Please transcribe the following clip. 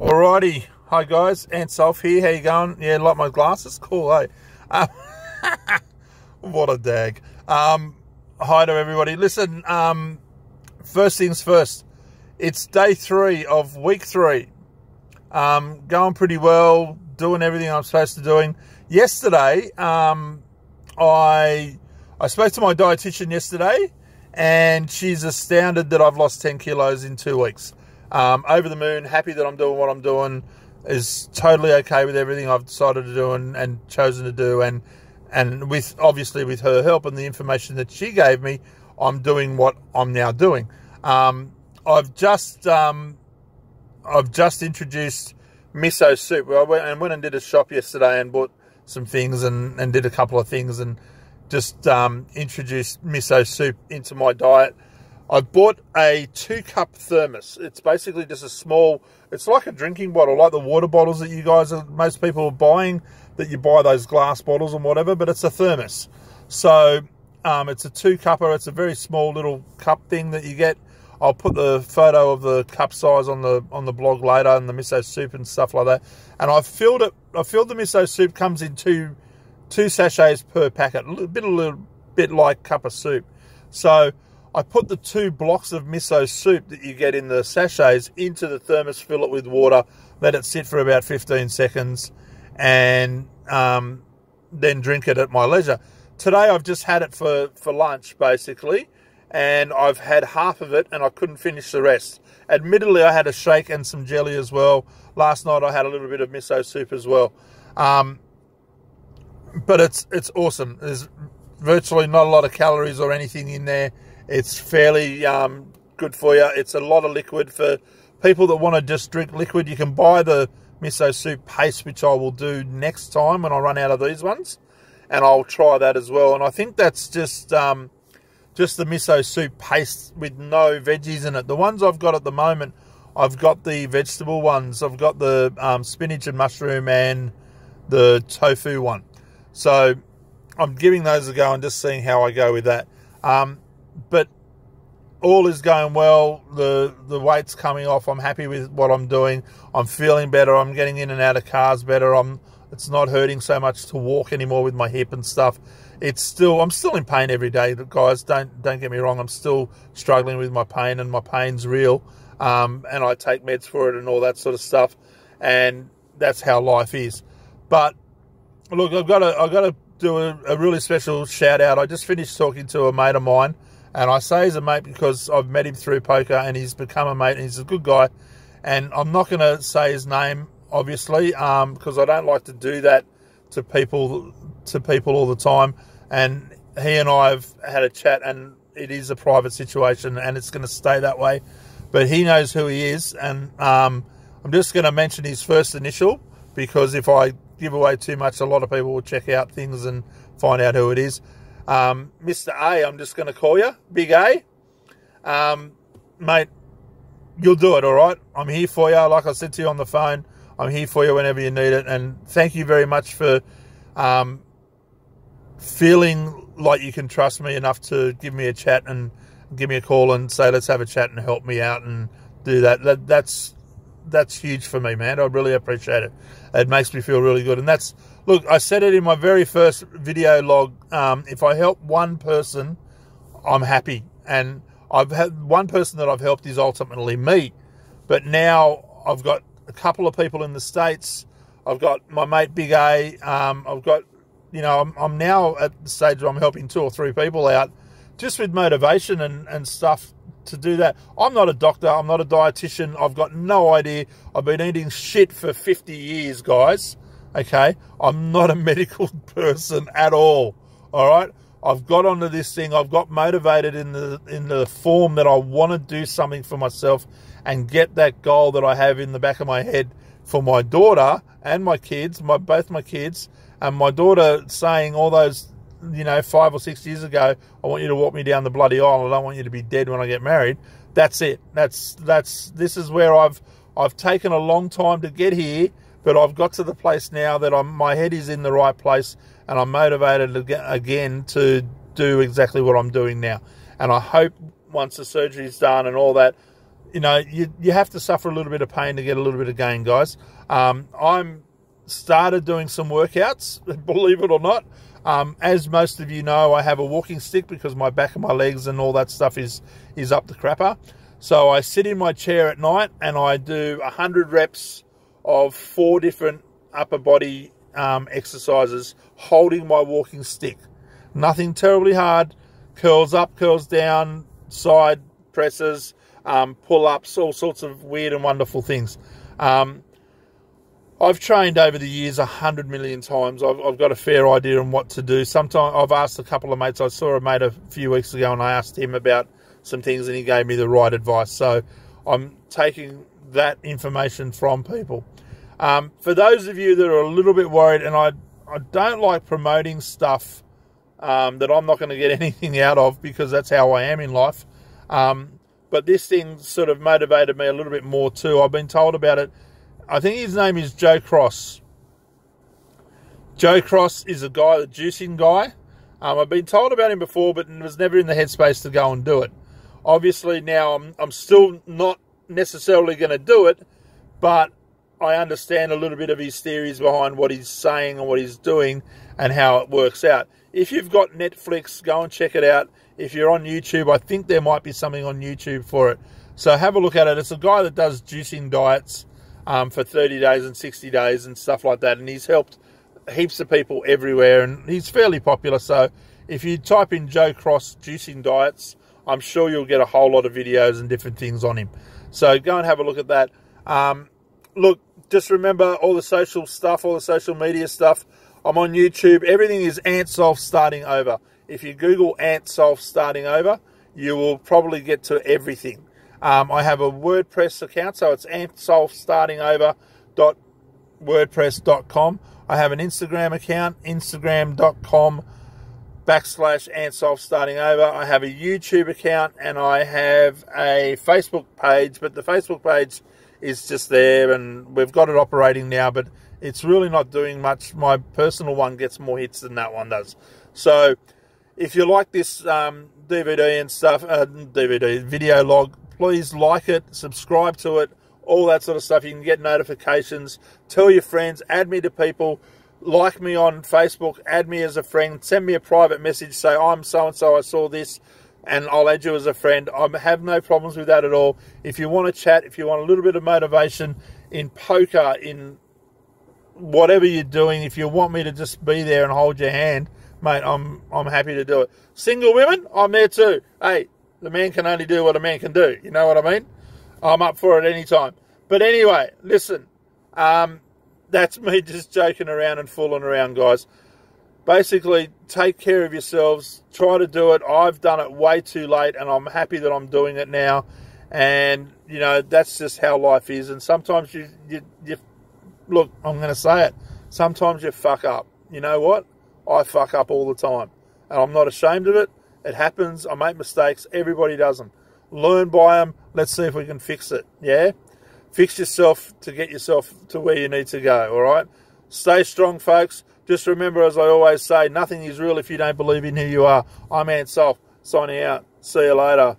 Alrighty, hi guys, Antsolf here. How you going? Yeah, like my glasses? Cool, eh? What a dag. Hi to everybody. Listen, first things first. It's day 3 of week 3. Going pretty well, doing everything I'm supposed to doing. Yesterday, I spoke to my dietitian yesterday, and she's astounded that I've lost 10 kilos in 2 weeks. Over the moon, happy that I'm doing what I'm doing, is totally okay with everything I've decided to do and chosen to do, and with obviously with her help and the information that she gave me, I'm doing what I'm now doing. I've just introduced miso soup. I went and did a shop yesterday and bought some things and did a couple of things and just introduced miso soup into my diet. I bought a 2-cup thermos. It's basically just a small, it's like a drinking bottle, like the water bottles that you guys, most people are buying, that you buy those glass bottles and whatever, but it's a thermos. So it's a 2-cupper. It's a very small little cup thing that you get. I'll put the photo of the cup size on the blog later, and the miso soup and stuff like that. And I've filled it. I filled the miso soup, comes in two sachets per packet, a little bit like cup of soup. So I put the 2 blocks of miso soup that you get in the sachets into the thermos, fill it with water, let it sit for about 15 seconds, and then drink it at my leisure. Today I've just had it for lunch, basically, and I've had half of it, and I couldn't finish the rest. Admittedly, I had a shake and some jelly as well. Last night I had a little bit of miso soup as well. But it's awesome. There's virtually not a lot of calories or anything in there. It's fairly good for you. It's a lot of liquid. For people that want to just drink liquid, you can buy the miso soup paste, which I will do next time when I run out of these ones, and I'll try that as well. And I think that's just the miso soup paste with no veggies in it. The ones I've got at the moment, I've got the vegetable ones. I've got the spinach and mushroom and the tofu one. So I'm giving those a go and just seeing how I go with that. But all is going well. The weight's coming off. I'm happy with what I'm doing. I'm feeling better. I'm getting in and out of cars better. It's not hurting so much to walk anymore with my hip and stuff. I'm still in pain every day, guys. Don't get me wrong. I'm still struggling with my pain, and my pain's real. And I take meds for it and all that sort of stuff. And that's how life is. But look, I've got to do a really special shout out. I just finished talking to a mate of mine. And I say he's a mate because I've met him through poker, and he's become a mate, and he's a good guy. And I'm not going to say his name, obviously, because I don't like to do that to people all the time. And he and I have had a chat, and it is a private situation, and it's going to stay that way. But he knows who he is, and I'm just going to mention his first initial, because if I give away too much, a lot of people will check out things and find out who it is. Mr. A, I'm just going to call you, Big A. Mate, you'll do it, all right? I'm here for you. Like I said to you on the phone, I'm here for you whenever you need it. And thank you very much for feeling like you can trust me enough to give me a chat and give me a call and say, let's have a chat and help me out and do that. That's huge for me, man. I really appreciate it. It makes me feel really good. And look, I said it in my very first video log. If I help one person, I'm happy. And I've had one person that I've helped is ultimately me. But now I've got a couple of people in the States. I've got my mate Big A. I've got, I'm now at the stage where I'm helping 2 or 3 people out just with motivation and stuff to do that. I'm not a doctor. I'm not a dietitian. I've got no idea. I've been eating shit for 50 years, guys. Okay? I'm not a medical person at all. All right? I've got onto this thing. I've got motivated in the form that I want to do something for myself and get that goal that I have in the back of my head for my daughter and my kids, both my kids, and my daughter saying all those, 5 or 6 years ago, I want you to walk me down the bloody aisle. I don't want you to be dead when I get married. That's it. This is where I've taken a long time to get here, but I've got to the place now that my head is in the right place, and I'm motivated again to do exactly what I'm doing now. And I hope once the surgery's done and all that, you know, you have to suffer a little bit of pain to get a little bit of gain, guys. I'm started doing some workouts, believe it or not. As most of you know, I have a walking stick because my back and my legs and all that stuff is up the crapper. So I sit in my chair at night and I do 100 reps of 4 different upper body exercises holding my walking stick. Nothing terribly hard. Curls up, curls down, side presses, pull-ups, all sorts of weird and wonderful things. I've trained over the years 100 million times. I've got a fair idea on what to do. Sometimes I've asked a couple of mates. I saw a mate a few weeks ago and I asked him about some things and he gave me the right advice. So I'm taking that information from people. For those of you that are a little bit worried, and I don't like promoting stuff that I'm not going to get anything out of because that's how I am in life. But this thing sort of motivated me a little bit more too. I've been told about it. I think his name is Joe Cross. Joe Cross is a guy, the juicing guy. I've been told about him before, but was never in the headspace to go and do it. Obviously now I'm still not necessarily going to do it, but I understand a little bit of his theories behind what he's saying and what he's doing and how it works out. If you've got Netflix, go and check it out. If you're on YouTube, I think there might be something on YouTube for it. So have a look at it. It's a guy that does juicing diets for 30 days and 60 days and stuff like that. And he's helped heaps of people everywhere. And he's fairly popular. So if you type in Joe Cross juicing diets, I'm sure you'll get a whole lot of videos and different things on him. So go and have a look at that. Look, just remember all the social stuff, all the social media stuff. I'm on YouTube. Everything is Ant Solf Starting Over. If you Google Ant Solf Starting Over, you will probably get to everything. I have a WordPress account, so it's antsolfstartingover.wordpress.com. I have an Instagram account, instagram.com/antsolfstartingover. I have a YouTube account, and I have a Facebook page, but the Facebook page is just there, and we've got it operating now, but it's really not doing much. My personal one gets more hits than that one does. So if you like this DVD and stuff, video log, please like it, subscribe to it, all that sort of stuff. You can get notifications. Tell your friends, add me to people, like me on Facebook, add me as a friend, send me a private message, say I'm so-and-so, I saw this, and I'll add you as a friend. I have no problems with that at all. If you want to chat, if you want a little bit of motivation in poker, in whatever you're doing, if you want me to just be there and hold your hand, mate, I'm happy to do it. Single women, I'm there too. Hey, the man can only do what a man can do. You know what I mean? I'm up for it any time. But anyway, listen, that's me just joking around and fooling around, guys. Basically, take care of yourselves. Try to do it. I've done it way too late, and I'm happy that I'm doing it now. And, you know, that's just how life is. And sometimes you look, I'm going to say it. Sometimes you fuck up. You know what? I fuck up all the time. And I'm not ashamed of it. It happens. I make mistakes. Everybody does them. Learn by them. Let's see if we can fix it. Yeah? Fix yourself to get yourself to where you need to go. All right? Stay strong, folks. Just remember, as I always say, nothing is real if you don't believe in who you are. I'm Ant Solf, signing out. See you later.